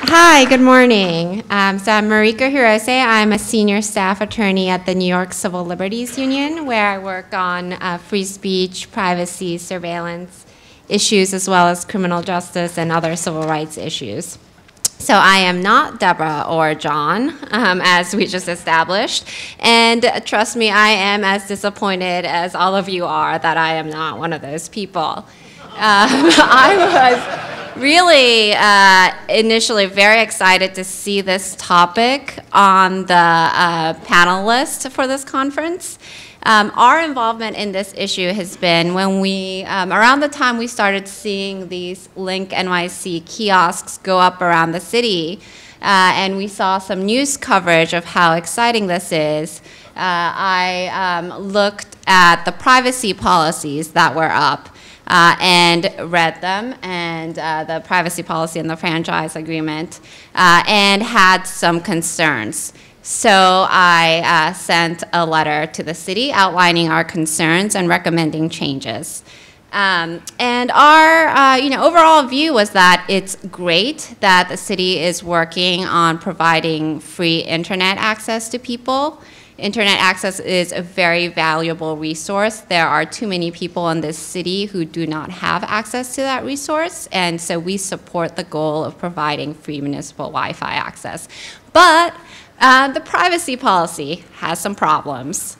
Hi, good morning. So I'm Mariko Hirose. I'm a senior staff attorney at the New York Civil Liberties Union, where I work on free speech, privacy, surveillance issues, as well as criminal justice and other civil rights issues. So I am not Deborah or John, as we just established. And trust me, I am as disappointed as all of you are that I am not one of those people. I was really initially very excited to see this topic on the panel list for this conference. Our involvement in this issue has been when we, around the time we started seeing these LinkNYC kiosks go up around the city, and we saw some news coverage of how exciting this is, I looked at the privacy policies that were up and read them, and the privacy policy and the franchise agreement, and had some concerns. So I sent a letter to the city outlining our concerns and recommending changes. And our overall view was that it's great that the city is working on providing free internet access to people. Internet access is a very valuable resource. There are too many people in this city who do not have access to that resource, and so we support the goal of providing free municipal Wi-Fi access. But the privacy policy has some problems.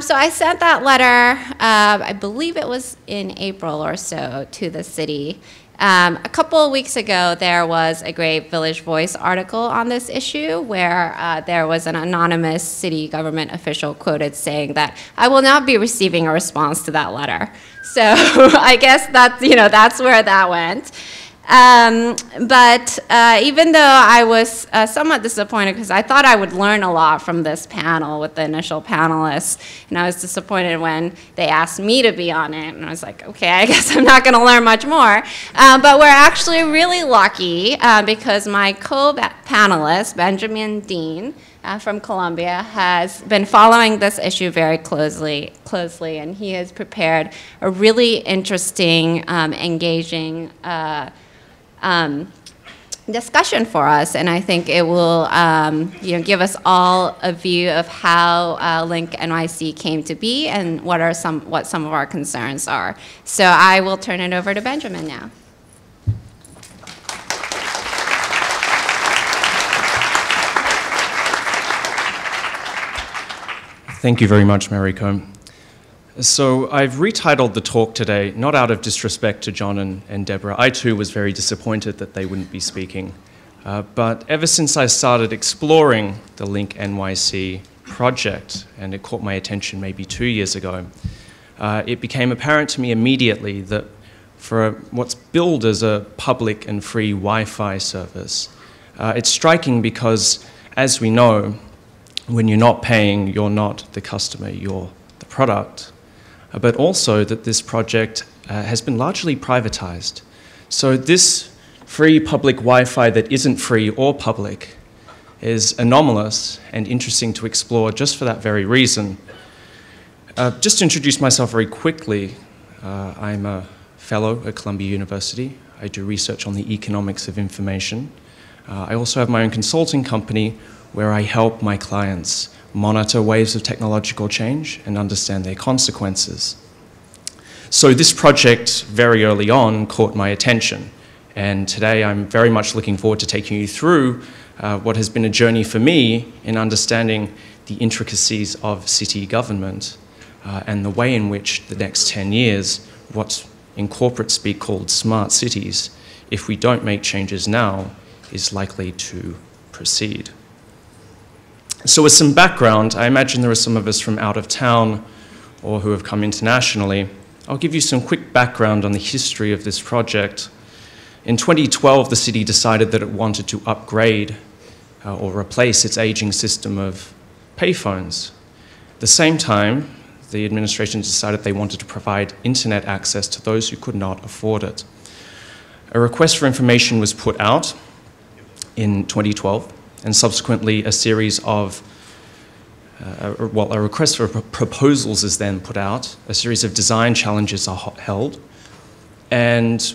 So I sent that letter, I believe it was in April or so, to the city. A couple of weeks ago, there was a great Village Voice article on this issue where there was an anonymous city government official quoted saying that, "I will not be receiving a response to that letter." So I guess that's where that went. But even though I was somewhat disappointed because I thought I would learn a lot from this panel with the initial panelists, and I was disappointed when they asked me to be on it, and I was like, okay, I guess I'm not going to learn much more. But we're actually really lucky because my co-panelist, Benjamin Dean, from Columbia, has been following this issue very closely, and he has prepared a really interesting, engaging discussion for us, and I think it will give us all a view of how LinkNYC came to be and what some of our concerns are. So I will turn it over to Benjamin now. Thank you very much, Mariko. So I've retitled the talk today, not out of disrespect to John and Deborah. I too was very disappointed that they wouldn't be speaking. But ever since I started exploring the LinkNYC project, and it caught my attention maybe 2 years ago, it became apparent to me immediately that for what's billed as a public and free Wi-Fi service, it's striking because, as we know, when you're not paying, you're not the customer, you're the product. But also that this project has been largely privatized. So this free public Wi-Fi that isn't free or public is anomalous and interesting to explore just for that very reason. Just to introduce myself very quickly, I'm a fellow at Columbia University. I do research on the economics of information. I also have my own consulting company where I help my clients monitor waves of technological change and understand their consequences. So this project very early on caught my attention, and today I'm very much looking forward to taking you through what has been a journey for me in understanding the intricacies of city government and the way in which the next 10 years, what's in corporate speak called smart cities, if we don't make changes now, is likely to proceed. So with some background, I imagine there are some of us from out of town or who have come internationally. I'll give you some quick background on the history of this project. In 2012, the city decided that it wanted to upgrade or replace its aging system of payphones. At the same time, the administration decided they wanted to provide internet access to those who could not afford it. A request for information was put out in 2012, and subsequently a series of, a request for proposals is then put out, a series of design challenges are held, and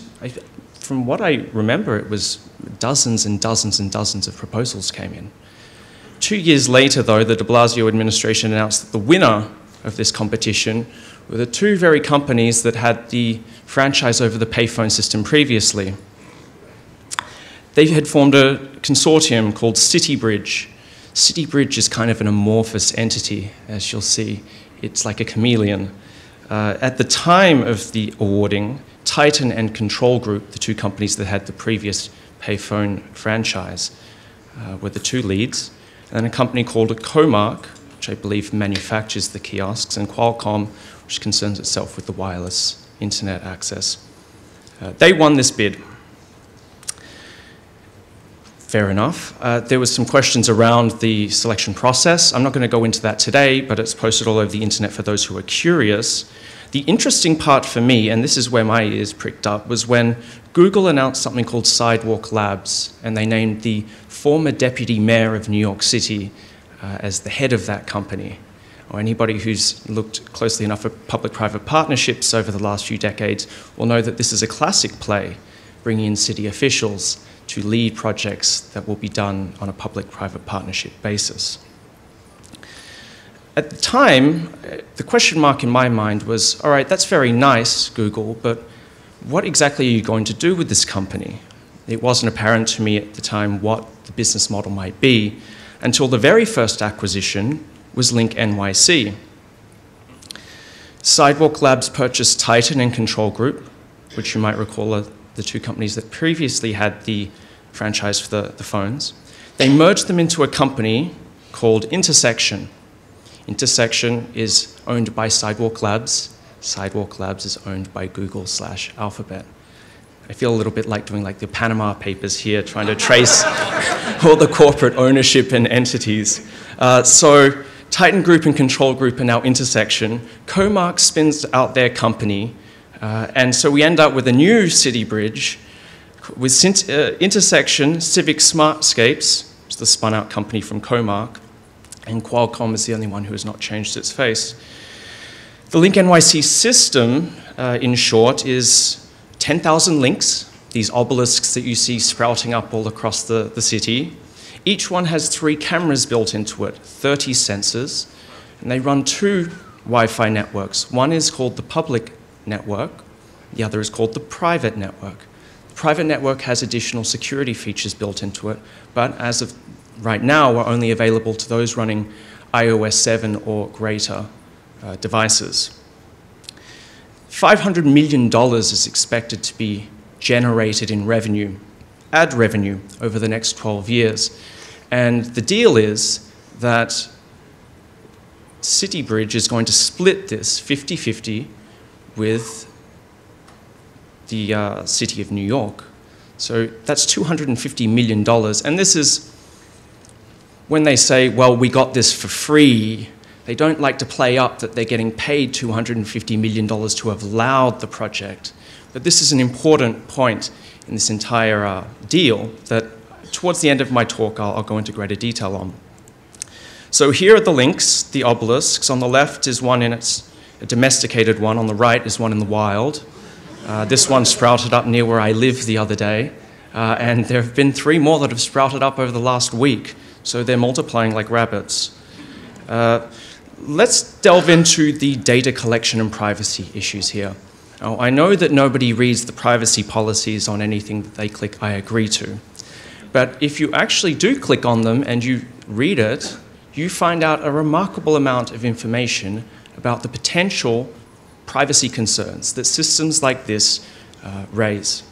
from what I remember, it was dozens and dozens and dozens of proposals came in. 2 years later, though, the de Blasio administration announced that the winner of this competition were the two very companies that had the franchise over the payphone system previously. They had formed a consortium called CityBridge. CityBridge is kind of an amorphous entity, as you'll see. It's like a chameleon. At the time of the awarding, Titan and Control Group, the two companies that had the previous payphone franchise, were the two leads. And a company called Comark, which I believe manufactures the kiosks, and Qualcomm, which concerns itself with the wireless internet access. They won this bid. Fair enough. There was some questions around the selection process. I'm not going to go into that today, but it's posted all over the internet for those who are curious. The interesting part for me, and this is where my ears pricked up, was when Google announced something called Sidewalk Labs, and they named the former deputy mayor of New York City as the head of that company. Or anybody who's looked closely enough at public-private partnerships over the last few decades will know that this is a classic play, bringing in city officials to lead projects that will be done on a public-private partnership basis. At the time, the question mark in my mind was, all right, that's very nice, Google, but what exactly are you going to do with this company? It wasn't apparent to me at the time what the business model might be until the very first acquisition was LinkNYC. Sidewalk Labs purchased Titan and Control Group, which you might recall are the two companies that previously had the franchise for the phones. They merged them into a company called Intersection. Intersection is owned by Sidewalk Labs. Sidewalk Labs is owned by Google/Alphabet. I feel a little bit like doing like the Panama Papers here, trying to trace all the corporate ownership and entities. So Titan Group and Control Group are now Intersection. Comark spins out their company, and so we end up with a new CityBridge with Intersection, Civic Smartscapes, which is the spun out company from Comark, and Qualcomm is the only one who has not changed its face. The LinkNYC system, in short, is 10,000 links, these obelisks that you see sprouting up all across the city. Each one has 3 cameras built into it, 30 sensors, and they run 2 Wi-Fi networks. One is called the public network, the other is called the private network. The private network has additional security features built into it, but as of right now, are only available to those running iOS 7 or greater devices. $500 million is expected to be generated in revenue, ad revenue, over the next 12 years. And the deal is that CityBridge is going to split this 50-50 with the city of New York. So that's $250 million. And this is when they say, well, we got this for free. They don't like to play up that they're getting paid $250 million to have allowed the project. But this is an important point in this entire deal that towards the end of my talk, I'll go into greater detail on. So here are the links, the obelisks. On the left is one in its a domesticated one. On the right is one in the wild. This one sprouted up near where I lived the other day. And there have been 3 more that have sprouted up over the last week. So they're multiplying like rabbits. Let's delve into the data collection and privacy issues here. Now, I know that nobody reads the privacy policies on anything that they click I agree to. But if you actually do click on them and you read it, you find out a remarkable amount of information about the potential privacy concerns that systems like this raise.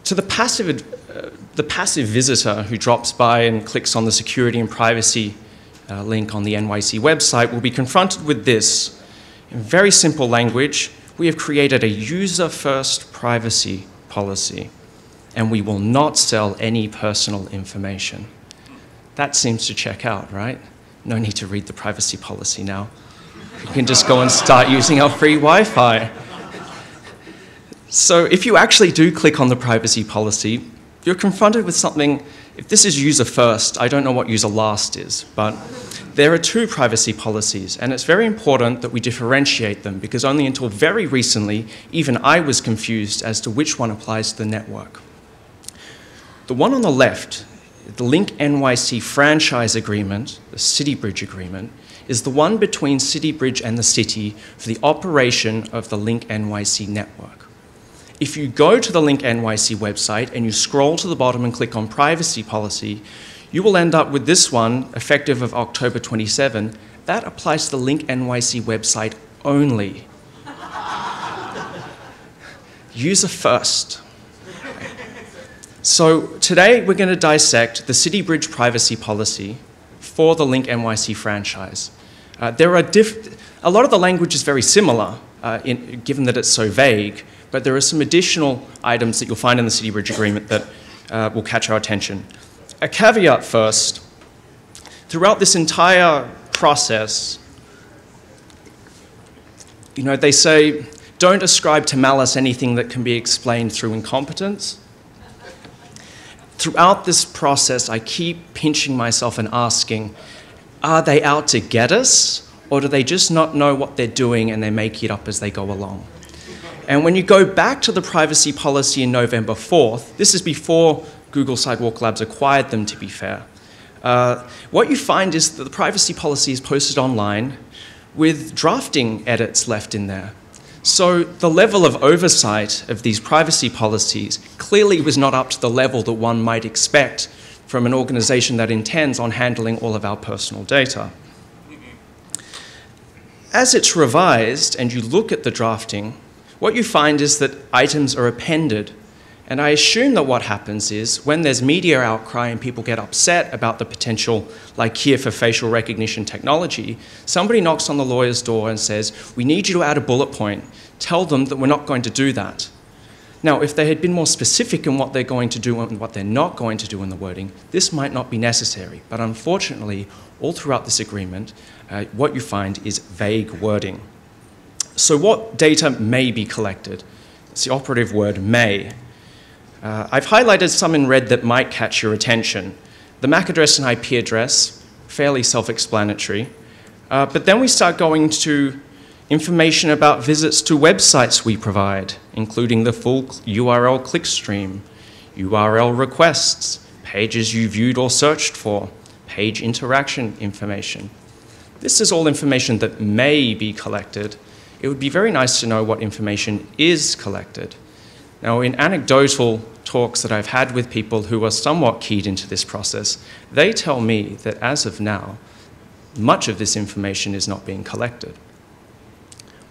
To the passive visitor who drops by and clicks on the security and privacy link on the NYC website will be confronted with this. In very simple language, we have created a user-first privacy policy, and we will not sell any personal information. That seems to check out, right? No need to read the privacy policy now. You can just go and start using our free Wi-Fi. So if you actually do click on the privacy policy, you're confronted with something If this is user first, I don't know what user last is, but there are two privacy policies, and it's very important that we differentiate them because only until very recently, even I was confused as to which one applies to the network. The one on the left, the LinkNYC franchise agreement, the CityBridge agreement, is the one between CityBridge and the city for the operation of the LinkNYC network. If you go to the LinkNYC website and you scroll to the bottom and click on privacy policy, you will end up with this one, effective of October 27. That applies to the LinkNYC website only. User first. So today we're going to dissect the CityBridge privacy policy for the LinkNYC franchise. A lot of the language is very similar, given that it's so vague, but there are some additional items that you'll find in the CityBridge agreement that will catch our attention. A caveat first. Throughout this entire process, they say, don't ascribe to malice anything that can be explained through incompetence. Throughout this process, I keep pinching myself and asking, are they out to get us, or do they just not know what they're doing and they make it up as they go along? And when you go back to the privacy policy in November 4th, this is before Google Sidewalk Labs acquired them, to be fair, what you find is that the privacy policy is posted online with drafting edits left in there. So the level of oversight of these privacy policies clearly was not up to the level that one might expect from an organization that intends on handling all of our personal data. As it's revised and you look at the drafting, what you find is that items are appended. And I assume that what happens is when there's media outcry and people get upset about the potential, like here for facial recognition technology, somebody knocks on the lawyer's door and says, we need you to add a bullet point. Tell them that we're not going to do that. Now, if they had been more specific in what they're going to do and what they're not going to do in the wording, this might not be necessary. But unfortunately, all throughout this agreement, what you find is vague wording. So what data may be collected? It's the operative word may. I've highlighted some in red that might catch your attention. The MAC address and IP address, fairly self-explanatory. But then we start going to information about visits to websites we provide, including the full URL clickstream, URL requests, pages you viewed or searched for, page interaction information. This is all information that may be collected. It would be very nice to know what information is collected. Now, in anecdotal talks that I've had with people who are somewhat keyed into this process, they tell me that as of now, much of this information is not being collected.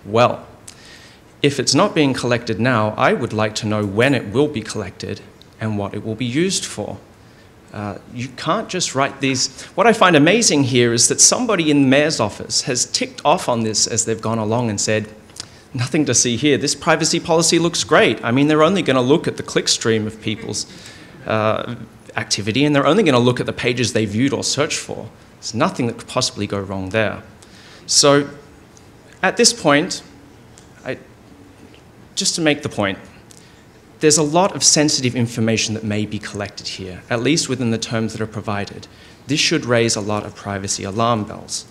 Well, if it's not being collected now, I would like to know when it will be collected and what it will be used for. You can't just write these. What I find amazing here is that somebody in the mayor's office has ticked off on this as they've gone along and said, nothing to see here. This privacy policy looks great. I mean, they're only going to look at the clickstream of people's activity, and they're only going to look at the pages they viewed or searched for. There's nothing that could possibly go wrong there. So at this point, just to make the point, there's a lot of sensitive information that may be collected here, at least within the terms that are provided. This should raise a lot of privacy alarm bells.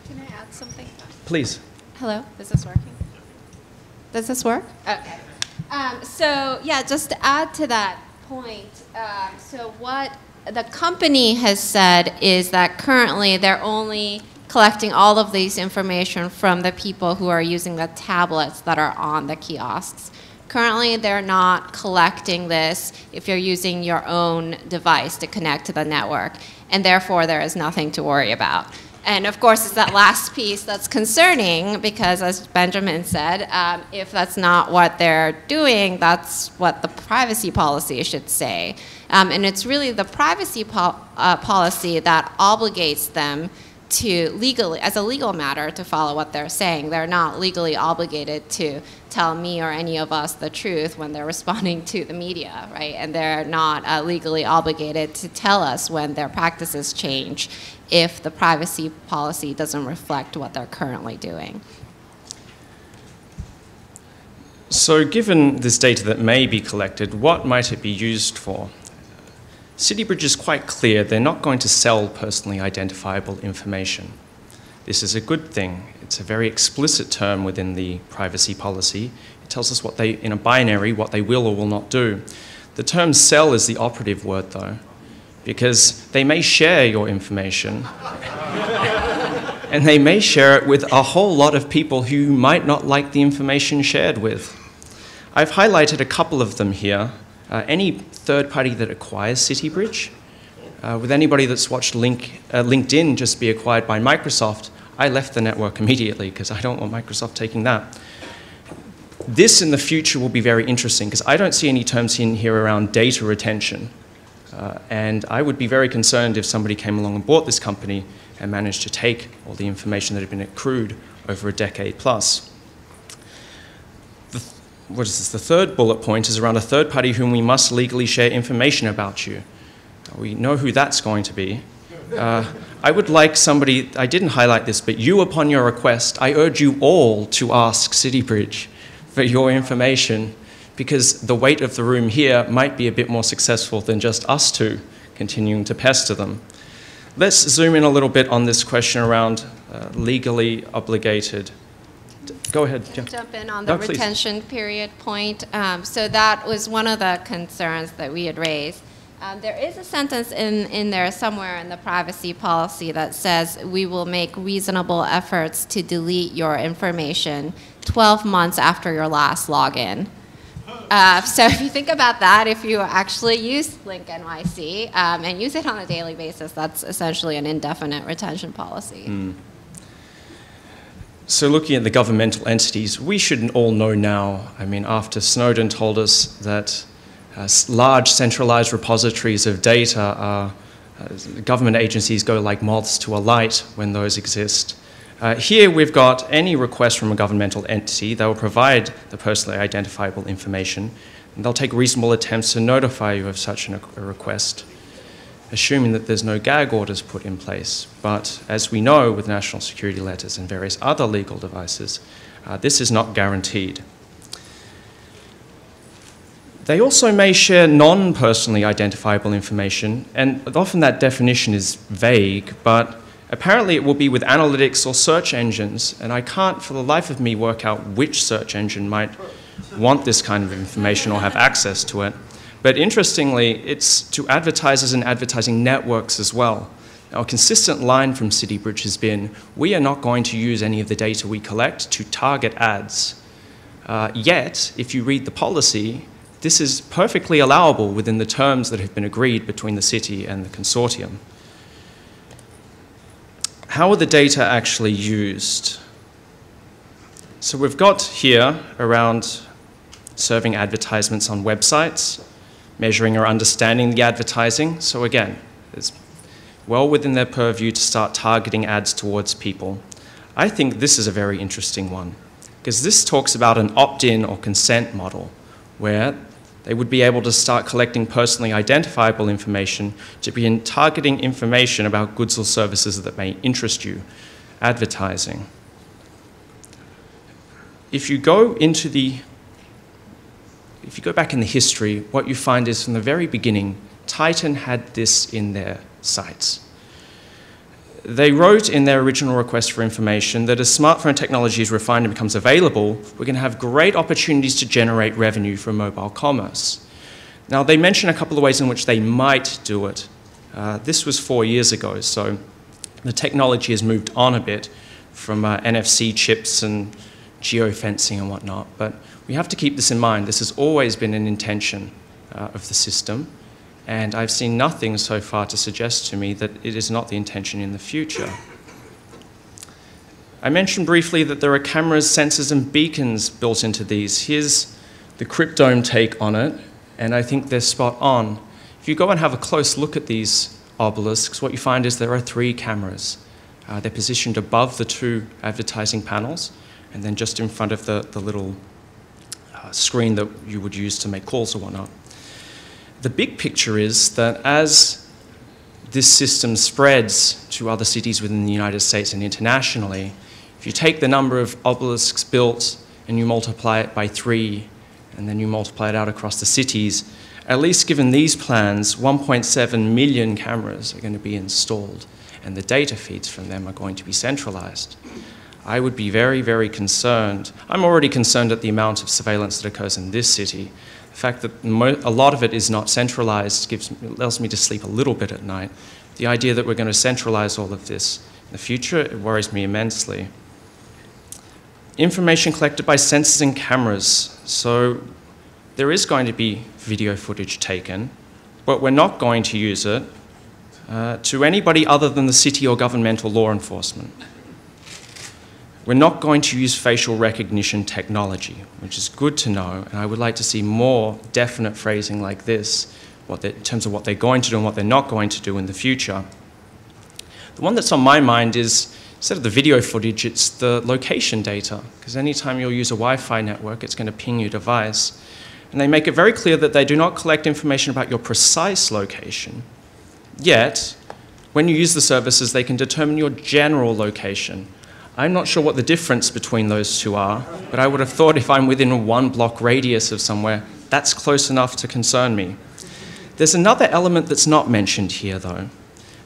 Can I add something? Please. Hello, is this working? Does this work? Okay. So yeah, just to add to that point, so what the company has said is that currently they're only collecting all of these information from the people who are using the tablets that are on the kiosks. Currently, they're not collecting this if you're using your own device to connect to the network, and therefore there is nothing to worry about. And of course, it's that last piece that's concerning because, as Benjamin said, if that's not what they're doing, that's what the privacy policy should say. And it's really the privacy policy that obligates them to legally, as a legal matter, to follow what they're saying. They're not legally obligated to tell me or any of us the truth when they're responding to the media, right? And they're not legally obligated to tell us when their practices change if the privacy policy doesn't reflect what they're currently doing. So given this data that may be collected, what might it be used for? CityBridge is quite clear they're not going to sell personally identifiable information. This is a good thing. It's a very explicit term within the privacy policy. It tells us what they, in a binary, what they will or will not do. The term sell is the operative word, though, because they may share your information, and they may share it with a whole lot of people who you might not like the information shared with. I've highlighted a couple of them here. Any third party that acquires CityBridge, with anybody that's watched LinkedIn just be acquired by Microsoft, I left the network immediately because I don't want Microsoft taking that. This in the future will be very interesting because I don't see any terms in here around data retention. And I would be very concerned if somebody came along and bought this company and managed to take all the information that had been accrued over a decade plus. What is this? The third bullet point is around a third party whom we must legally share information about you. We know who that's going to be. I would like somebody, I didn't highlight this, but you upon your request, I urge you all to ask CityBridge for your information because the weight of the room here might be a bit more successful than just us two continuing to pester them. Let's zoom in a little bit on this question around legally obligated. Go ahead. Can I jump in on the retention period point? So that was one of the concerns that we had raised. There is a sentence in there somewhere in the privacy policy that says we will make reasonable efforts to delete your information 12 months after your last login. So if you think about that, if you actually use LinkNYC and use it on a daily basis, that's essentially an indefinite retention policy. So looking at the governmental entities, we should all know now, I mean, after Snowden told us that large centralized repositories of data are, government agencies go like moths to a light when those exist. Here we've got any request from a governmental entity, they will provide the personally identifiable information, and they'll take reasonable attempts to notify you of such a request, assuming that there's no gag orders put in place. But as we know with national security letters and various other legal devices, this is not guaranteed. They also may share non-personally identifiable information, and often that definition is vague, but apparently it will be with analytics or search engines, and I can't for the life of me work out which search engine might want this kind of information or have access to it. But interestingly, it's to advertisers and advertising networks as well. Now, a consistent line from CityBridge has been, we are not going to use any of the data we collect to target ads. Yet, if you read the policy, this is perfectly allowable within the terms that have been agreed between the city and the consortium. How are the data actually used? So we've got here around serving advertisements on websites, measuring or understanding the advertising. So again, it's well within their purview to start targeting ads towards people. I think this is a very interesting one, because this talks about an opt-in or consent model, where they would be able to start collecting personally identifiable information to begin targeting information about goods or services that may interest you, advertising. If you go back in the history, what you find is from the very beginning, Titan had this in their sights. They wrote in their original request for information that as smartphone technology is refined and becomes available, we're going to have great opportunities to generate revenue from mobile commerce. Now, they mention a couple of ways in which they might do it. This was 4 years ago, so the technology has moved on a bit from NFC chips and geofencing and whatnot, but we have to keep this in mind. This has always been an intention of the system, and I've seen nothing so far to suggest to me that it is not the intention in the future. I mentioned briefly that there are cameras, sensors, and beacons built into these. Here's the Cryptome take on it, and I think they're spot on. If you go and have a close look at these obelisks, what you find is there are 3 cameras. They're positioned above the 2 advertising panels, and then just in front of the little screen that you would use to make calls or whatnot. The big picture is that as this system spreads to other cities within the United States and internationally, if you take the number of obelisks built and you multiply it by 3, and then you multiply it out across the cities, at least given these plans, 1.7 million cameras are going to be installed, and the data feeds from them are going to be centralized. I would be very, very concerned. I'm already concerned at the amount of surveillance that occurs in this city. The fact that a lot of it is not centralized allows me to sleep a little bit at night. The idea that we're going to centralize all of this in the future, it worries me immensely. Information collected by sensors and cameras. So there is going to be video footage taken, but we're not going to use it to anybody other than the city or governmental law enforcement. We're not going to use facial recognition technology, which is good to know, and I would like to see more definite phrasing like this, in terms of what they're going to do and what they're not going to do in the future. The one that's on my mind is, instead of the video footage, it's the location data, because anytime you'll use a Wi-Fi network, it's going to ping your device. And they make it very clear that they do not collect information about your precise location. Yet, when you use the services, they can determine your general location. I'm not sure what the difference between those two are, but I would have thought if I'm within a 1-block radius of somewhere, that's close enough to concern me. There's another element that's not mentioned here, though.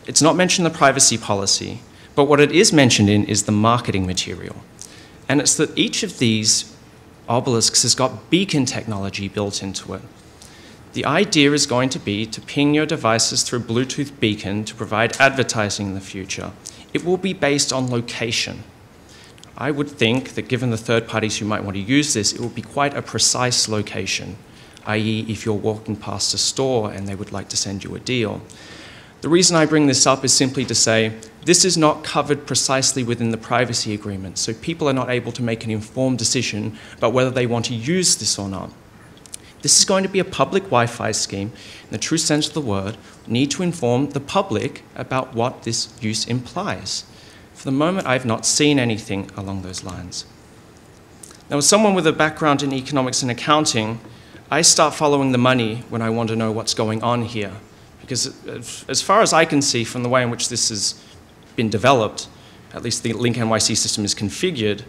It's not mentioned in the privacy policy, but what it is mentioned in is the marketing material. And it's that each of these obelisks has got beacon technology built into it. The idea is going to be to ping your devices through Bluetooth beacon to provide advertising in the future. It will be based on location. I would think that given the third parties who might want to use this, it will be quite a precise location, i.e. if you're walking past a store and they would like to send you a deal. The reason I bring this up is simply to say this is not covered precisely within the privacy agreement, so people are not able to make an informed decision about whether they want to use this or not. This is going to be a public Wi-Fi scheme, in the true sense of the word, need to inform the public about what this use implies. For the moment, I've not seen anything along those lines. Now, as someone with a background in economics and accounting, I start following the money when I want to know what's going on here. Because as far as I can see from the way in which this has been developed, at least the LinkNYC system is configured,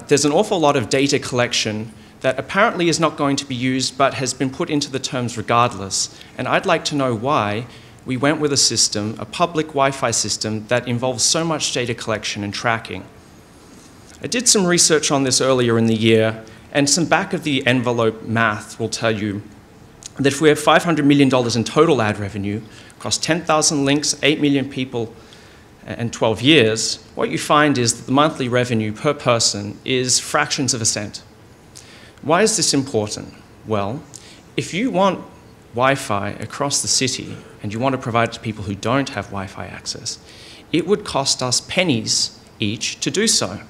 there's an awful lot of data collection that apparently is not going to be used but has been put into the terms regardless. And I'd like to know why we went with a system, a public Wi-Fi system, that involves so much data collection and tracking. I did some research on this earlier in the year, and some back-of-the-envelope math will tell you that if we have $500 million in total ad revenue across 10,000 links, 8 million people, and 12 years, what you find is that the monthly revenue per person is fractions of a cent. Why is this important? Well, if you want Wi-Fi across the city and you want to provide it to people who don't have Wi-Fi access, it would cost us pennies each to do so.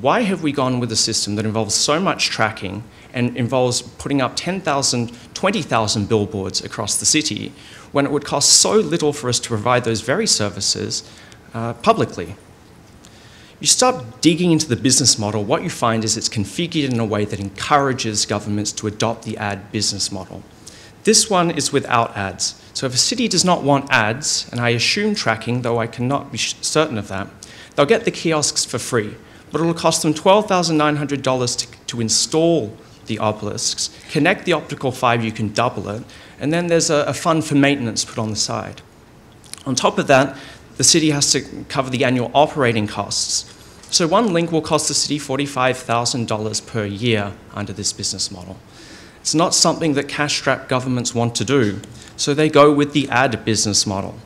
Why have we gone with a system that involves so much tracking and involves putting up 10,000, 20,000 billboards across the city when it would cost so little for us to provide those very services publicly? You start digging into the business model, what you find is it's configured in a way that encourages governments to adopt the ad business model. This one is without ads. So if a city does not want ads, and I assume tracking, though I cannot be certain of that, they'll get the kiosks for free, but it'll cost them $12,900 to install the obelisks, connect the optical fiber, you can double it, and then there's a fund for maintenance put on the side. On top of that, the city has to cover the annual operating costs. So one link will cost the city $45,000 per year under this business model. It's not something that cash-strapped governments want to do, so they go with the ad business model.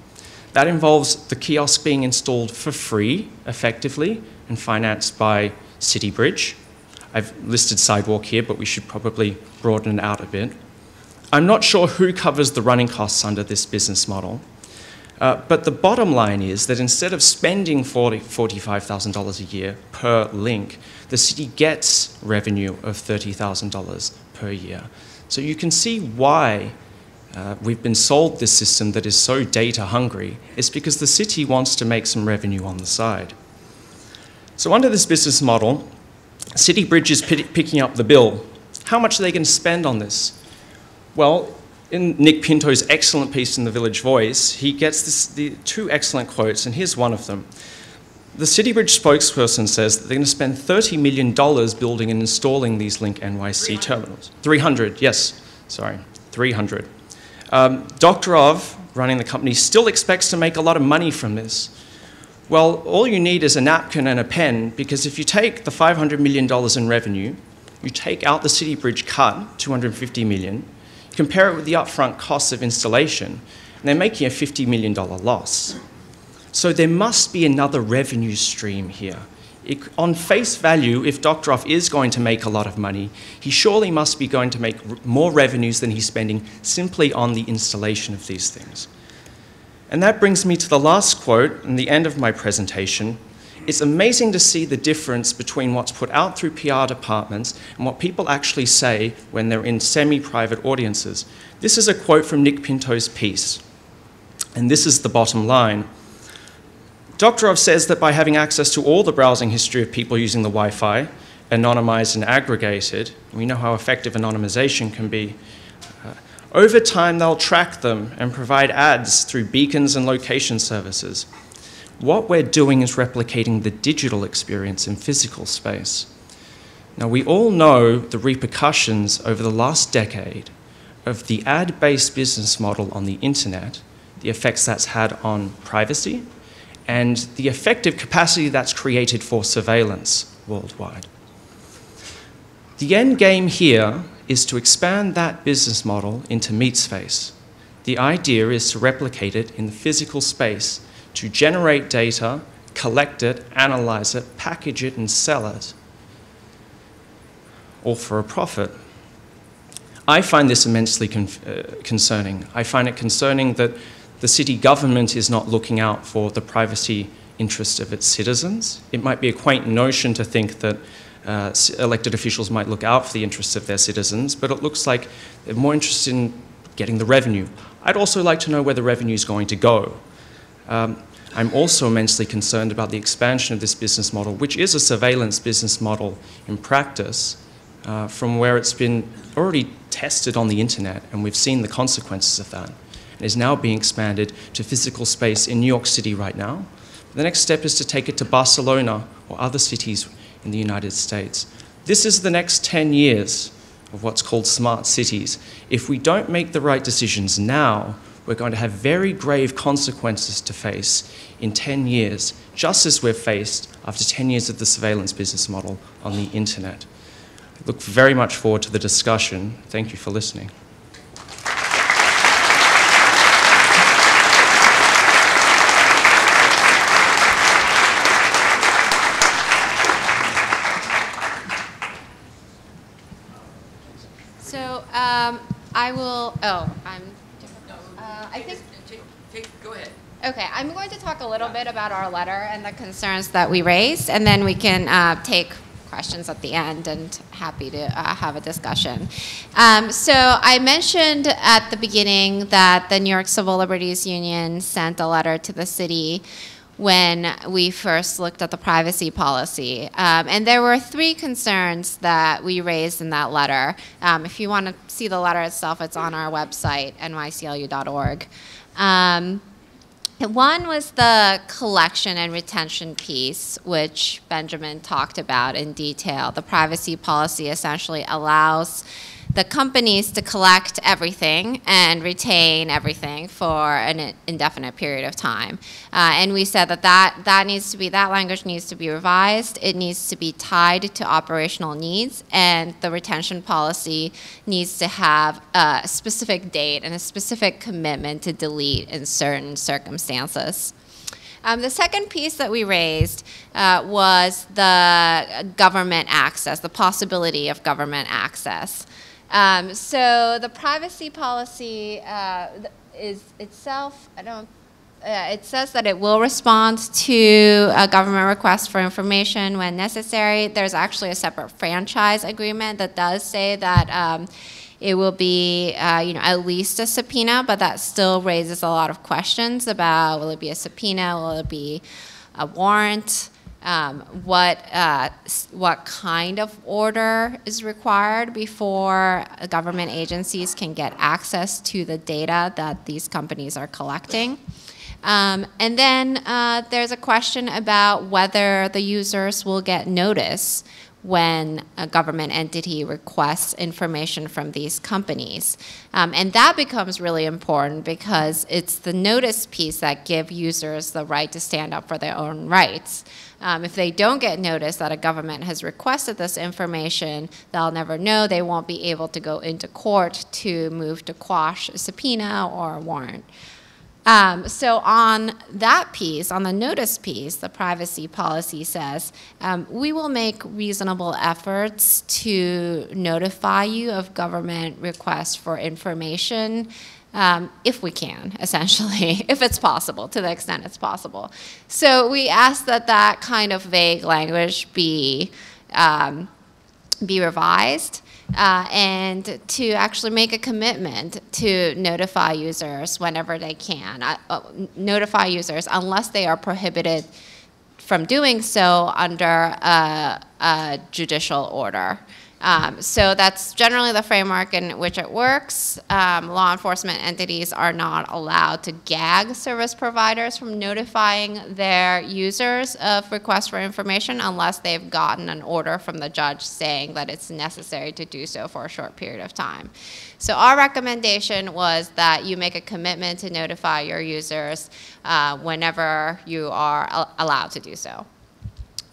That involves the kiosk being installed for free, effectively, and financed by City Bridge. I've listed Sidewalk here, but we should probably broaden it out a bit. I'm not sure who covers the running costs under this business model, but the bottom line is that instead of spending $45,000 a year per link, the city gets revenue of $30,000 per year. So you can see why we've been sold this system that is so data hungry. It's because the city wants to make some revenue on the side. So under this business model, City Bridge is picking up the bill. How much are they going to spend on this? Well, in Nick Pinto's excellent piece in the Village Voice, he gets the two excellent quotes, and here's one of them. The CityBridge spokesperson says that they're going to spend $30 million building and installing these LinkNYC terminals. 300, yes, sorry, 300. Doktorov, running the company, still expects to make a lot of money from this. Well, all you need is a napkin and a pen, because if you take the $500 million in revenue, you take out the CityBridge cut, $250 million, compare it with the upfront costs of installation, and they're making a $50 million loss. So there must be another revenue stream here. On face value, if Doktorov is going to make a lot of money, he surely must be going to make more revenues than he's spending simply on the installation of these things. And that brings me to the last quote and the end of my presentation. It's amazing to see the difference between what's put out through PR departments and what people actually say when they're in semi-private audiences. This is a quote from Nick Pinto's piece, and this is the bottom line. Doktorov says that by having access to all the browsing history of people using the Wi-Fi, anonymized and aggregated, we know how effective anonymization can be, over time they'll track them and provide ads through beacons and location services. What we're doing is replicating the digital experience in physical space. Now, we all know the repercussions over the last decade of the ad-based business model on the internet, the effects that's had on privacy, and the effective capacity that's created for surveillance worldwide. The end game here is to expand that business model into meat space. The idea is to replicate it in the physical space to generate data, collect it, analyze it, package it, and sell it, all for a profit. I find this immensely concerning. I find it concerning that the city government is not looking out for the privacy interest of its citizens. It might be a quaint notion to think that elected officials might look out for the interests of their citizens, but it looks like they're more interested in getting the revenue. I'd also like to know where the revenue is going to go. I'm also immensely concerned about the expansion of this business model, which is a surveillance business model in practice, from where it's been already tested on the internet, and we've seen the consequences of that. It is now being expanded to physical space in New York City right now. The next step is to take it to Barcelona or other cities in the United States. This is the next 10 years of what's called smart cities. If we don't make the right decisions now, we're going to have very grave consequences to face in 10 years, just as we've faced after 10 years of the surveillance business model on the internet. I look very much forward to the discussion. Thank you for listening. I will, I think, go ahead. Okay, I'm going to talk a little bit about our letter and the concerns that we raised, and then we can take questions at the end, and happy to have a discussion. So I mentioned at the beginning that the New York Civil Liberties Union sent a letter to the city when we first looked at the privacy policy. And there were 3 concerns that we raised in that letter. If you want to see the letter itself, it's on our website, nyclu.org. One was the collection and retention piece, which Benjamin talked about in detail. The privacy policy essentially allows the companies to collect everything and retain everything for an indefinite period of time. And we said that language needs to be revised. It needs to be tied to operational needs, and the retention policy needs to have a specific date and a specific commitment to delete in certain circumstances. The second piece that we raised was the government access, the possibility of government access. So the privacy policy is itself, it says that it will respond to a government request for information when necessary. There's actually a separate franchise agreement that does say that it will be, at least a subpoena, but that still raises a lot of questions about, will it be a subpoena, will it be a warrant? What kind of order is required before government agencies can get access to the data that these companies are collecting. And then there's a question about whether the users will get notice when a government entity requests information from these companies. And that becomes really important because it's the notice piece that gives users the right to stand up for their own rights. If they don't get notice that a government has requested this information, they'll never know. They won't be able to go into court to move to quash a subpoena or a warrant. So on that piece, on the notice piece, the privacy policy says, we will make reasonable efforts to notify you of government requests for information if we can, essentially, if it's possible, to the extent it's possible. So we ask that that kind of vague language be revised. And to actually make a commitment to notify users whenever they can. Notify users unless they are prohibited from doing so under a judicial order. So that's generally the framework in which it works. Law enforcement entities are not allowed to gag service providers from notifying their users of requests for information unless they've gotten an order from the judge saying that it's necessary to do so for a short period of time. So our recommendation was that you make a commitment to notify your users whenever you are allowed to do so.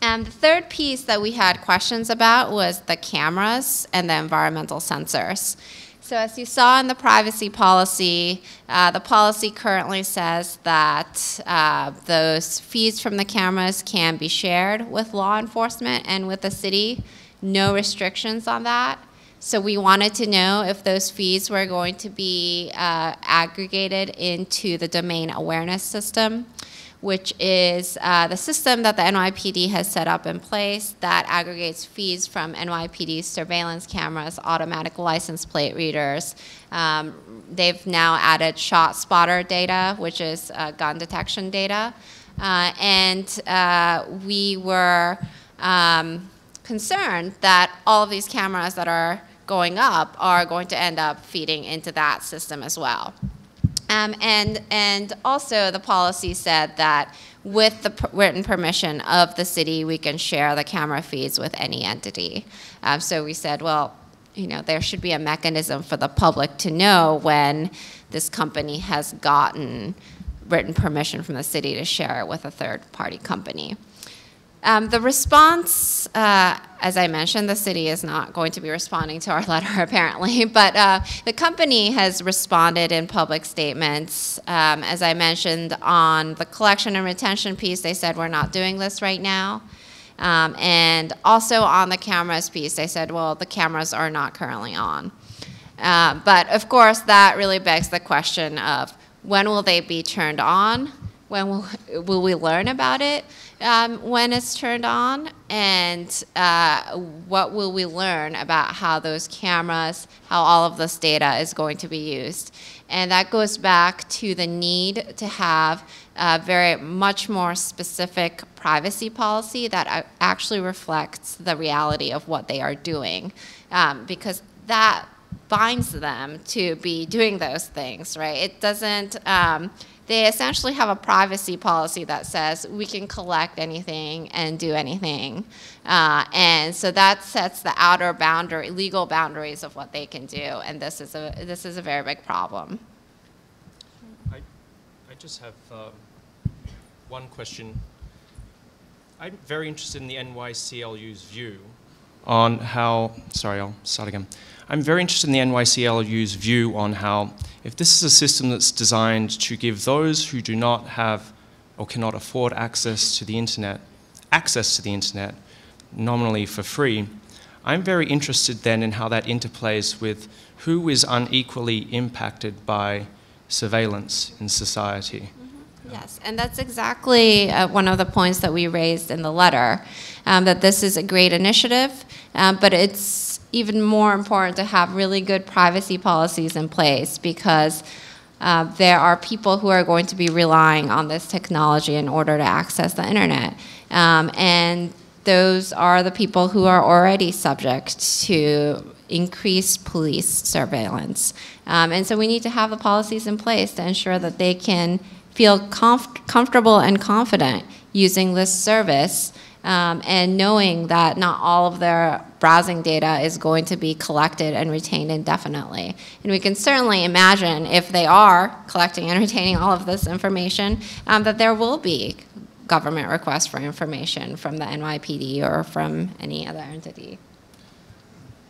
And the third piece that we had questions about was the cameras and the environmental sensors. So as you saw in the privacy policy, the policy currently says that those feeds from the cameras can be shared with law enforcement and with the city. No restrictions on that. So we wanted to know if those feeds were going to be aggregated into the domain awareness system, which is the system that the NYPD has set up in place that aggregates feeds from NYPD's surveillance cameras, automatic license plate readers. They've now added shot spotter data, which is gun detection data. And we were concerned that all of these cameras that are going up are going to end up feeding into that system as well. And also the policy said that with the written permission of the city, we can share the camera feeds with any entity. So we said, well, you know, there should be a mechanism for the public to know when this company has gotten written permission from the city to share it with a third-party company. The response, as I mentioned, the city is not going to be responding to our letter apparently, but the company has responded in public statements. As I mentioned, on the collection and retention piece, they said we're not doing this right now. And also on the cameras piece, they said, well, the cameras are not currently on. But of course, that really begs the question of when will they be turned on? When will we learn about it when it's turned on? And what will we learn about how those cameras, how all of this data is going to be used? And that goes back to the need to have a very much more specific privacy policy that actually reflects the reality of what they are doing. Because that binds them to be doing those things, right? It doesn't, they essentially have a privacy policy that says we can collect anything and do anything. And so that sets the outer boundary, legal boundaries of what they can do. And this is a very big problem. I just have one question. I'm very interested in the NYCLU's view on how, sorry, I'll start again. I'm very interested in the NYCLU's view on how, if this is a system that's designed to give those who do not have or cannot afford access to the internet, nominally for free, I'm very interested then in how that interplays with who is unequally impacted by surveillance in society. Yes, and that's exactly one of the points that we raised in the letter, that this is a great initiative, but it's even more important to have really good privacy policies in place because there are people who are going to be relying on this technology in order to access the internet. And those are the people who are already subject to increased police surveillance. And so we need to have the policies in place to ensure that they can feel comfortable and confident using this service, and knowing that not all of their browsing data is going to be collected and retained indefinitely. And we can certainly imagine, if they are collecting and retaining all of this information, that there will be government requests for information from the NYPD or from any other entity.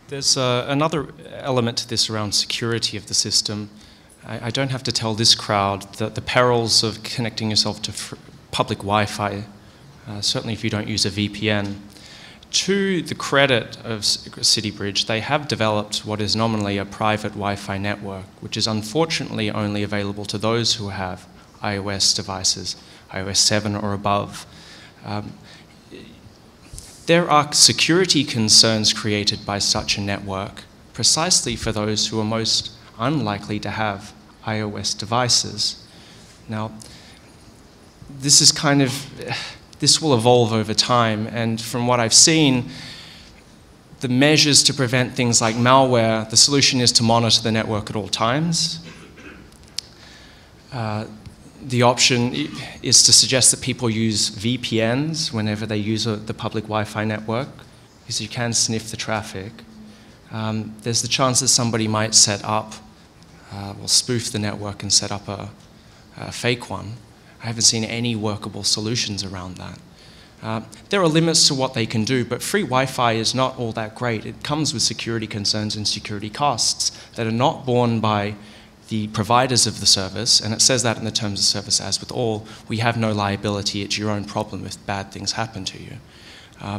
There's another element to this around security of the system. I don't have to tell this crowd that the perils of connecting yourself to public Wi-Fi, certainly if you don't use a VPN. To the credit of CityBridge, they have developed what is nominally a private Wi-Fi network, which is unfortunately only available to those who have iOS devices, iOS 7 or above. There are security concerns created by such a network precisely for those who are most unlikely to have iOS devices. Now, this is this will evolve over time, and from what I've seen, the measures to prevent things like malware, the solution is to monitor the network at all times. The option is to suggest that people use VPNs whenever they use the public Wi-Fi network, because you can sniff the traffic. There's the chance that somebody might set up, or spoof the network and set up a fake one. I haven't seen any workable solutions around that. There are limits to what they can do, but free Wi-Fi is not all that great. It comes with security concerns and security costs that are not borne by the providers of the service, and it says that in the terms of service, as with all, we have no liability, it's your own problem if bad things happen to you.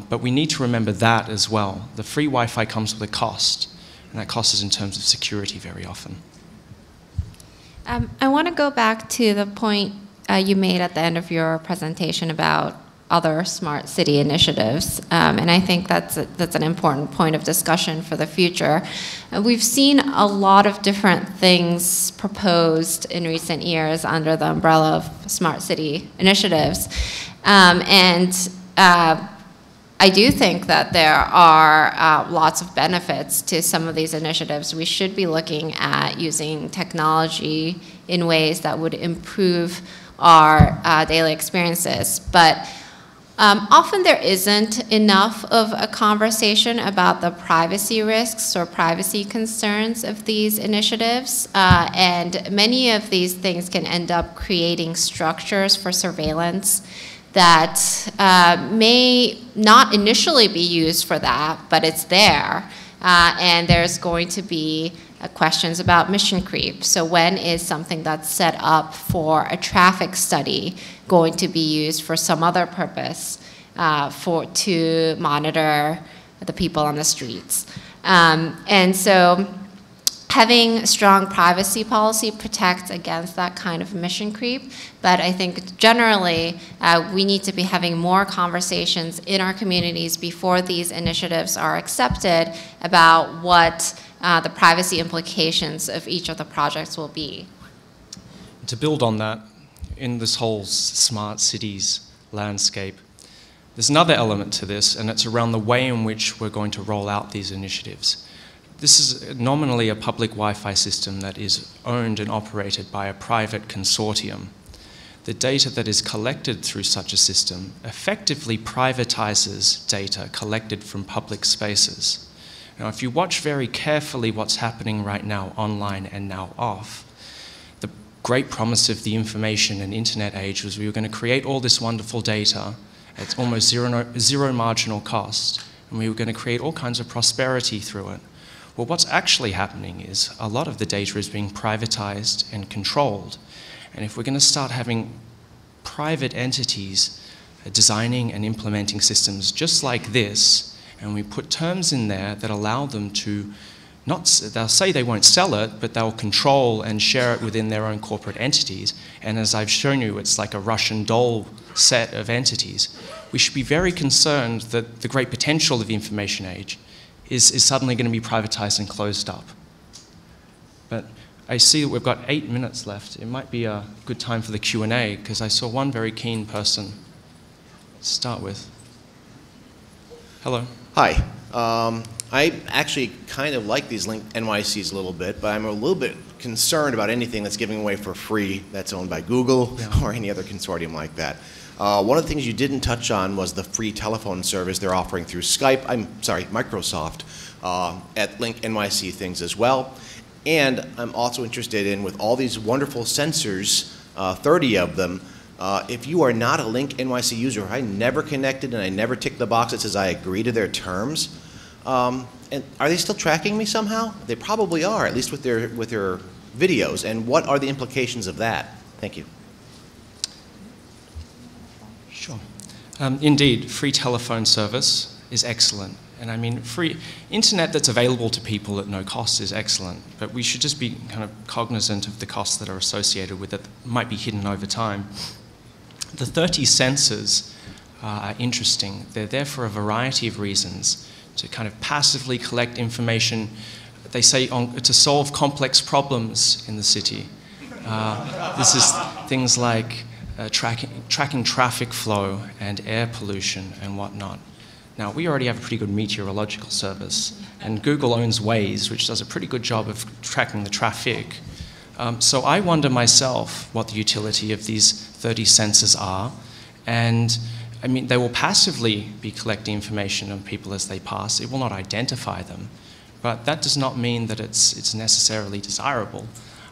But we need to remember that as well. The free Wi-Fi comes with a cost, and that cost is in terms of security very often. I want to go back to the point you made at the end of your presentation about other smart city initiatives, and I think that's an important point of discussion for the future. We've seen a lot of different things proposed in recent years under the umbrella of smart city initiatives, and I do think that there are lots of benefits to some of these initiatives. We should be looking at using technology in ways that would improve our daily experiences, but often there isn't enough of a conversation about the privacy risks or privacy concerns of these initiatives, and many of these things can end up creating structures for surveillance that may not initially be used for that, but it's there, and there's going to be questions about mission creep. So when is something that's set up for a traffic study going to be used for some other purpose to monitor the people on the streets? And so having strong privacy policy protects against that kind of mission creep, but I think generally we need to be having more conversations in our communities before these initiatives are accepted about what the privacy implications of each of the projects will be. To build on that, in this whole smart cities landscape, there's another element to this, and it's around the way in which we're going to roll out these initiatives. This is nominally a public Wi-Fi system that is owned and operated by a private consortium. The data that is collected through such a system effectively privatizes data collected from public spaces. Now, if you watch very carefully what's happening right now online and now off, the great promise of the information and internet age was we were going to create all this wonderful data at almost zero marginal cost, and we were going to create all kinds of prosperity through it. Well, what's actually happening is a lot of the data is being privatized and controlled. And if we're going to start having private entities designing and implementing systems just like this, and we put terms in there that allow them to they'll say they won't sell it, but they'll control and share it within their own corporate entities. And as I've shown you, it's like a Russian doll set of entities. We should be very concerned that the great potential of the information age is suddenly going to be privatized and closed up. But I see that we've got 8 minutes left. It might be a good time for the Q&A, because I saw one very keen person to start with. Hello. Hi. I actually kind of like these LinkNYCs a little bit, but I'm a little bit concerned about anything that's giving away for free that's owned by Google or any other consortium like that. One of the things you didn't touch on was the free telephone service they're offering through Microsoft at LinkNYC things as well. And I'm also interested in, with all these wonderful sensors, 30 of them, if you are not a LinkNYC user, I never connected and I never ticked the box that says I agree to their terms, and are they still tracking me somehow? They probably are, at least with their videos. And what are the implications of that? Thank you. Sure. Indeed, free telephone service is excellent. And I mean, free internet that's available to people at no cost is excellent. But we should just be kind of cognizant of the costs that are associated with it that might be hidden over time. The 30 sensors are interesting. They're there for a variety of reasons, to kind of passively collect information, they say, to solve complex problems in the city. This is things like tracking traffic flow and air pollution and whatnot. Now, we already have a pretty good meteorological service, and Google owns Waze, which does a pretty good job of tracking the traffic. So I wonder myself what the utility of these 30 sensors are, and I mean, they will passively be collecting information on people as they pass. It will not identify them, but that does not mean that it's necessarily desirable.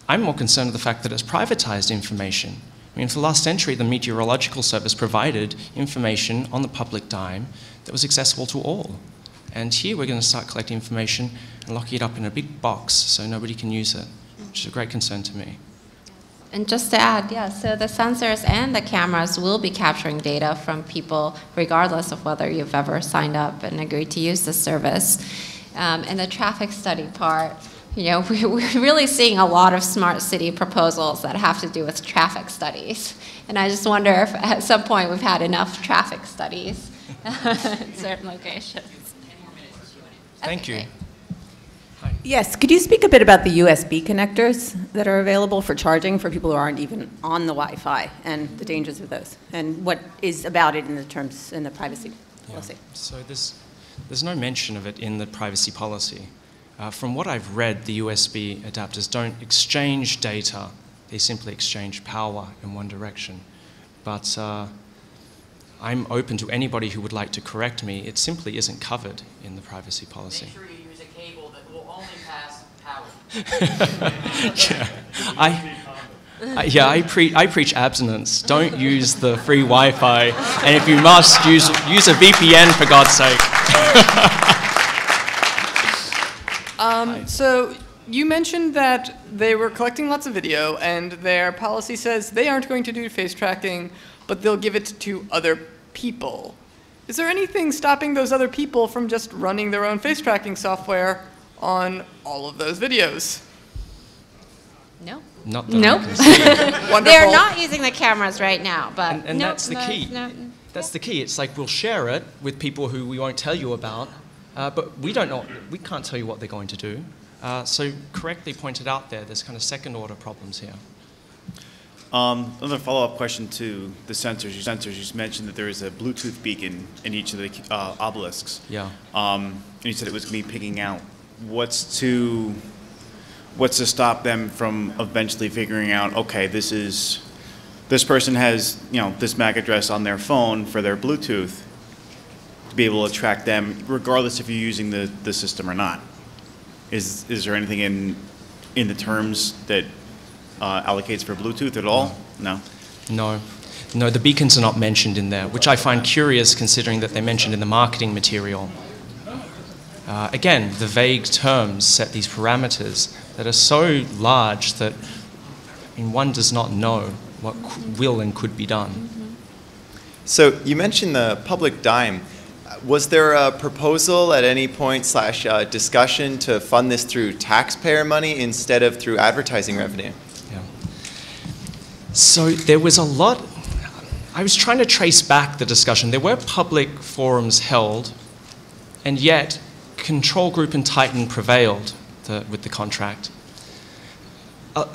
I'm more concerned with the fact that it's privatized information. I mean, for the last century, the meteorological service provided information on the public dime that was accessible to all. And here we're going to start collecting information and locking it up in a big box so nobody can use it, which is a great concern to me. And just to add, yeah, so the sensors and the cameras will be capturing data from people regardless of whether you've ever signed up and agreed to use the service. And the traffic study part, you know, we're really seeing a lot of smart city proposals that have to do with traffic studies. And I just wonder if at some point we've had enough traffic studies in certain locations. Thank you. Yes, could you speak a bit about the USB connectors that are available for charging for people who aren't even on the Wi-Fi and the dangers of those, and what is about it in the terms in the privacy policy? Yeah. So there's no mention of it in the privacy policy. From what I've read, the USB adapters don't exchange data; they simply exchange power in one direction. But I'm open to anybody who would like to correct me. It simply isn't covered in the privacy policy. Make sure you use a cable that will only pass power. Yeah, I preach abstinence. Don't use the free Wi-Fi, and if you must, use a VPN for God's sake. So you mentioned that they were collecting lots of video, and their policy says they aren't going to do face tracking, but they'll give it to other people. Is there anything stopping those other people from just running their own face tracking software on all of those videos? No. Not that Nope. I can see. They're not using the cameras right now, but And nope, that's the key. That's the key. It's like we'll share it with people who we won't tell you about, but we don't know. We can't tell you what they're going to do. So correctly pointed out there's kind of second-order problems here. Another follow-up question to the sensors. You mentioned that there is a Bluetooth beacon in each of the obelisks. Yeah. And you said it was going to be picking out. What's to stop them from eventually figuring out, okay, this person has, you know, this MAC address on their phone for their Bluetooth, to be able to track them regardless if you're using the system or not? Is there anything in the terms that allocates for Bluetooth at all? No? No, the beacons are not mentioned in there, which I find curious considering that they're mentioned in the marketing material. Again, the vague terms set these parameters that are so large that one does not know what will and could be done. So you mentioned the public dime. Was there a proposal at any point / discussion to fund this through taxpayer money instead of through advertising revenue? Yeah. So there was a lot. I was trying to trace back the discussion. There were public forums held, and yet control group and Titan prevailed with the contract.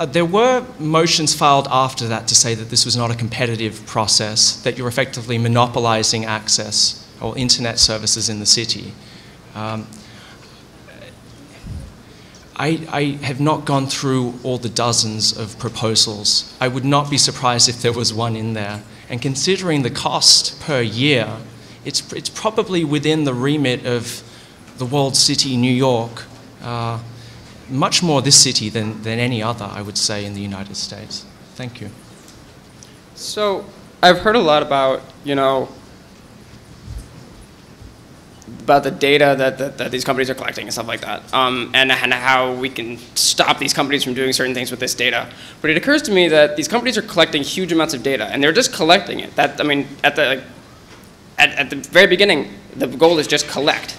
There were motions filed after that to say that this was not a competitive process, that you're effectively monopolizing access or internet services in the city. I have not gone through all the dozens of proposals. I would not be surprised if there was one in there. And considering the cost per year, it's probably within the remit of the walled city, New York, much more this city than any other, I would say, in the United States. Thank you. So I've heard a lot about, about the data that these companies are collecting and stuff like that, and how we can stop these companies from doing certain things with this data. But it occurs to me that these companies are collecting huge amounts of data, and they're just collecting it. At the very beginning, the goal is just collect.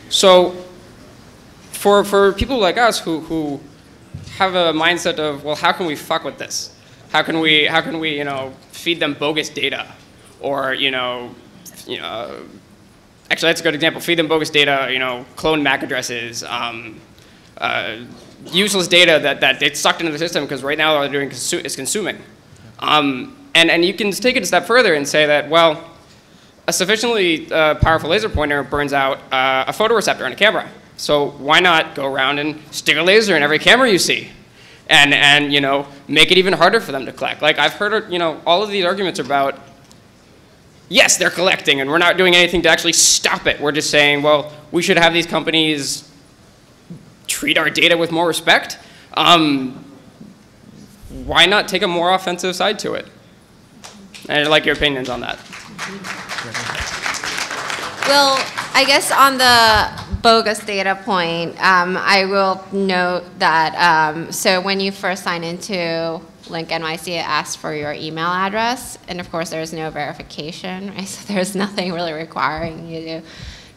So for people like us who have a mindset of, well, how can we fuck with this? How can we feed them bogus data, or actually, that's a good example. Feed them bogus data, clone MAC addresses, useless data that it's sucked into the system because right now all they're doing is consuming. And you can take it a step further and say that, well, a sufficiently powerful laser pointer burns out a photoreceptor on a camera. So why not go around and stick a laser in every camera you see? And make it even harder for them to collect. Like, I've heard, all of these arguments about, yes, they're collecting, and we're not doing anything to actually stop it. We're just saying, well, we should have these companies treat our data with more respect. Why not take a more offensive side to it? And I'd like your opinions on that. Well, I guess on the bogus data point, I will note that, so when you first sign into LinkNYC, it asks for your email address, and of course there's no verification, right? So there's nothing really requiring you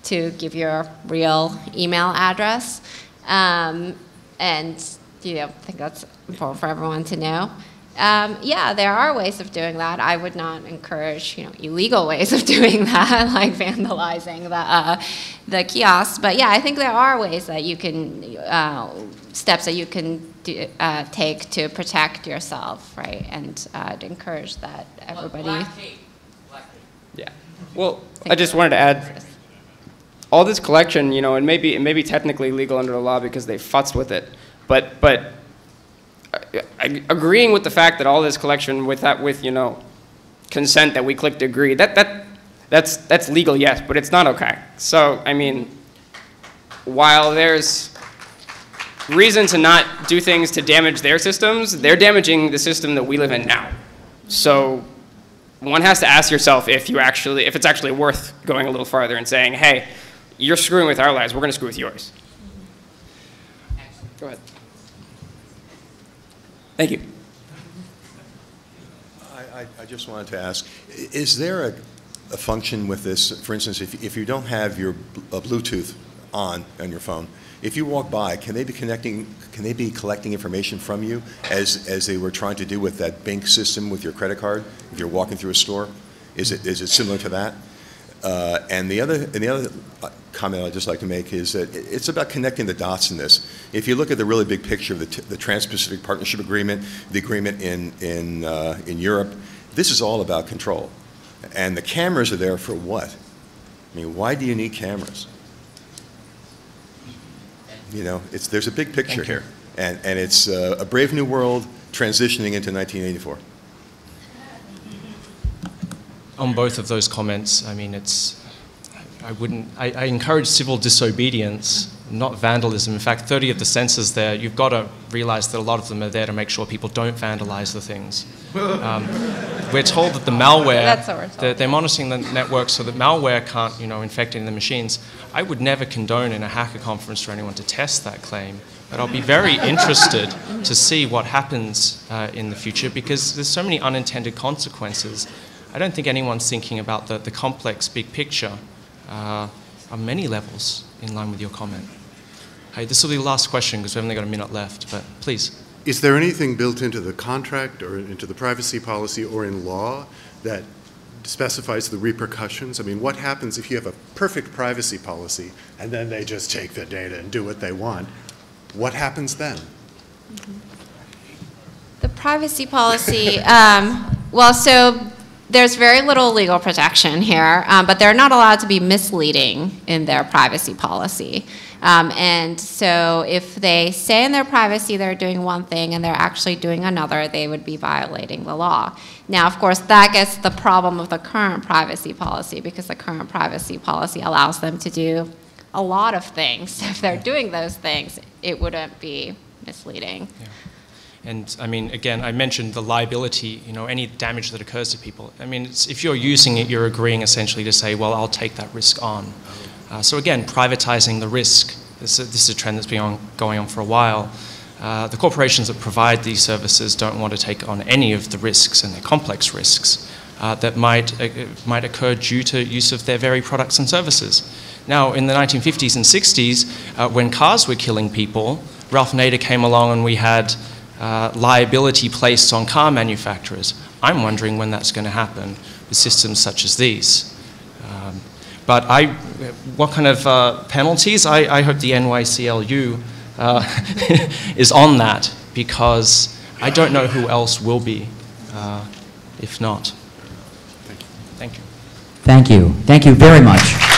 to give your real email address. And I think that's important for everyone to know. Yeah, there are ways of doing that. I would not encourage, illegal ways of doing that, like vandalizing the kiosks. But yeah, I think there are ways that you can, steps that you can take to protect yourself, right? And to encourage that everybody. Black tape. Yeah. Well, I just wanted to add, all this collection, it may be technically legal under the law because they futzed with it, but agreeing with the fact that all this collection with consent that we click to agree, that's legal, yes, but it's not okay. So I mean, while there's reason to not do things to damage their systems, they're damaging the system that we live in now. So one has to ask yourself if it's actually worth going a little farther and saying, hey, you're screwing with our lives, we're going to screw with yours. Go ahead. Thank you. I just wanted to ask, is there a function with this? For instance, if you don't have your Bluetooth on your phone, if you walk by, can they be collecting information from you as they were trying to do with that bank system with your credit card? If you're walking through a store, is it similar to that? And the other comment I'd just like to make is that it's about connecting the dots in this. If you look at the really big picture of the Trans-Pacific Partnership Agreement, the agreement in Europe, this is all about control. And the cameras are there for what? I mean, why do you need cameras? There's a big picture here. And it's a brave new world transitioning into 1984. On both of those comments, I mean, I encourage civil disobedience, not vandalism. In fact, 30 of the sensors there, you've got to realize that a lot of them are there to make sure people don't vandalize the things. We're told that the malware, they're monitoring the network so that malware can't, infect any of the machines. I would never condone in a hacker conference for anyone to test that claim, but I'll be very interested to see what happens in the future because there's so many unintended consequences. I don't think anyone's thinking about the complex big picture on many levels in line with your comment. Hey, this will be the last question because we've only got a minute left, but please. Is there anything built into the contract or into the privacy policy or in law that specifies the repercussions? I mean, what happens if you have a perfect privacy policy and then they just take the data and do what they want? What happens then? The privacy policy, well, so there's very little legal protection here, but they're not allowed to be misleading in their privacy policy. And so if they say in their privacy they're doing one thing and they're actually doing another, they would be violating the law. Now, of course, that gets the problem of the current privacy policy, because the current privacy policy allows them to do a lot of things. If they're doing those things, it wouldn't be misleading. Yeah. And I mean, again, I mentioned the liability, you know, any damage that occurs to people. I mean, if you're using it, you're agreeing essentially to say, well, I'll take that risk on. So again, privatizing the risk. This is a trend that's been going on for a while. The corporations that provide these services don't want to take on any of the risks, and the complex risks that might occur due to use of their very products and services. Now, in the 1950s and 60s, when cars were killing people, Ralph Nader came along and we had liability placed on car manufacturers. I'm wondering when that's going to happen with systems such as these. But what kind of penalties? I hope the NYCLU is on that, because I don't know who else will be if not. Thank you. Thank you. Thank you very much.